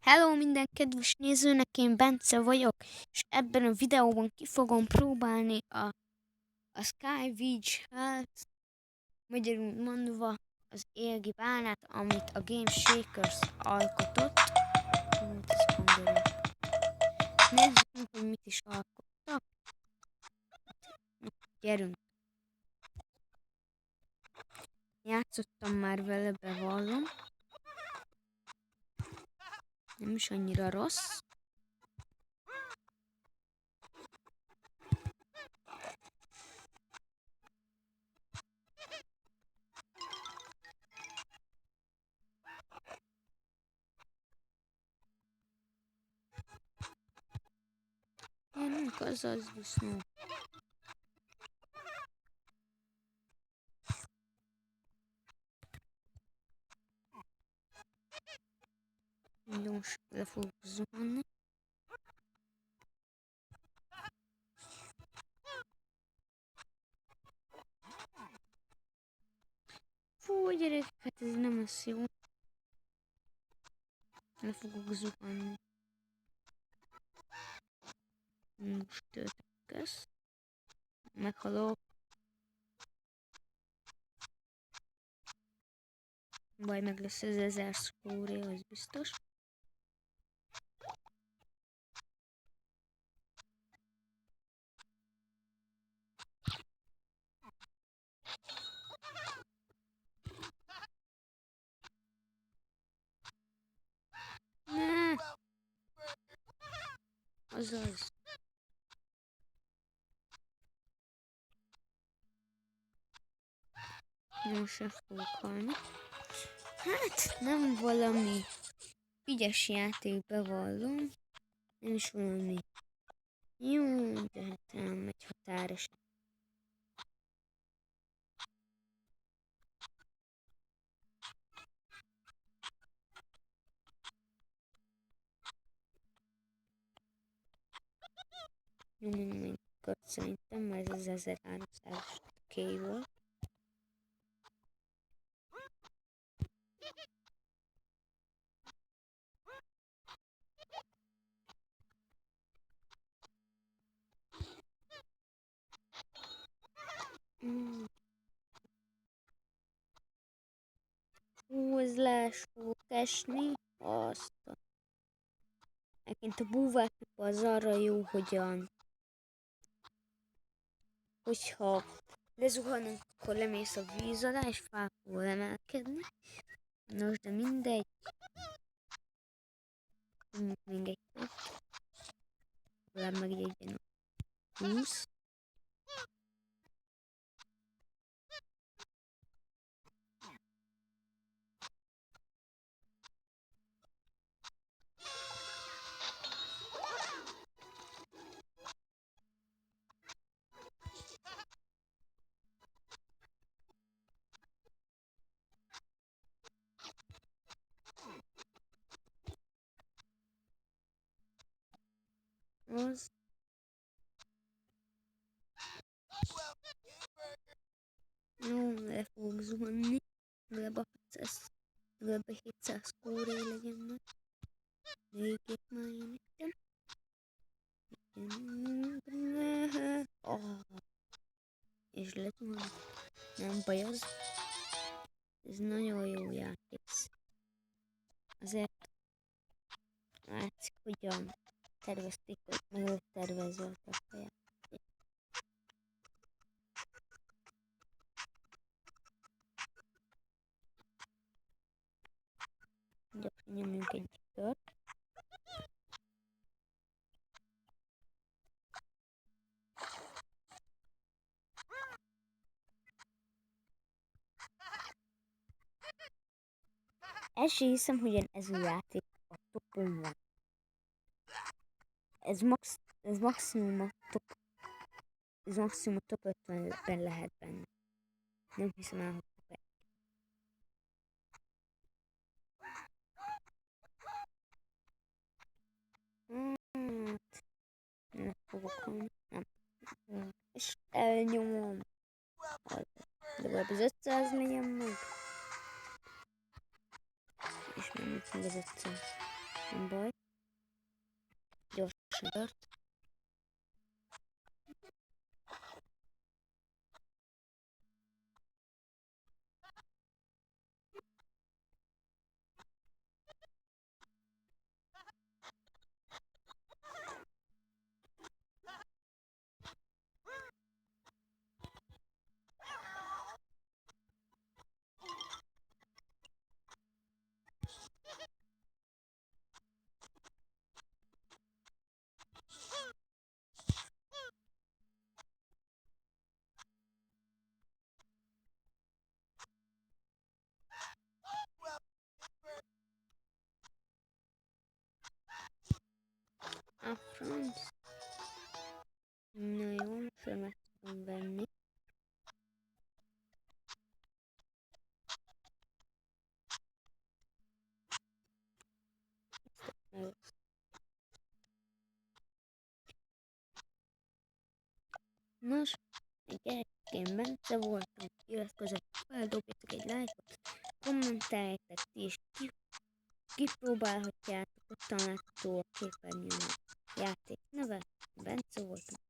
Hello minden kedves nézőnek, én Bence vagyok, és ebben a videóban ki fogom próbálni a Sky Witch-hát, magyarul mondva az égi bálnát, amit a Game Shakers alkotott. Nézzük meg, hogy mit is alkottak. Gyerünk! Játszottam már vele, bevallom. Nem is annyira rossz. Gyerünk, azaz disznó. Most le fogok zuhanni. Fú, gyerek, hát ez nem lesz jó. Le fogok zuhanni. Most töltök ezt. Meghalok. Baj, meg lesz ez 1000 szkóré, az biztos. Ne! Azaz. Most sem fogok halni. Hát, nem valami ügyes játék, bevallom. Nem is valami jó, de hát elmegy határosan. Nyomunk még kört szerintem, mert ez 1300 K volt. Ez le fogok esni. Azt. Egyébként a búváknak az arra jó, hogyha lezuhanunk, akkor lemész a víz alá, és fel fogol emelkedni. Nos, de mindegy. Még egy kört. Legalább megjegyen a 20. Az. Jó, le fogok zuhanni. Legalább 700 kóré legyen meg. Végét már énekem. És lezuhanni. Nem baj az. Ez nagyon jó játék. Azért látszik, hogyan tervezték, hogy meg tervezve a játék. Gyorsan nyomjunk egy kört. El sem hiszem, hogy ez a játék a topon van. Ez maximum a top 50-ben lehet benne. Nem hiszem el, hogy top 1. Nem fogok halni. Nem. És elnyomom. Legalább az 500 legyen meg. És nem jut meg az 500. Nem baj. Gyorsan tört. A franc. Na jó, fel meg tudom venni. Nos, gyerekként benne voltam, iratkozzatok fel, dobjatok egy lájkot, kommenteljetek ti is, kipróbálhatjátok, ott található a képernyőn a játék neve, Bence voltam.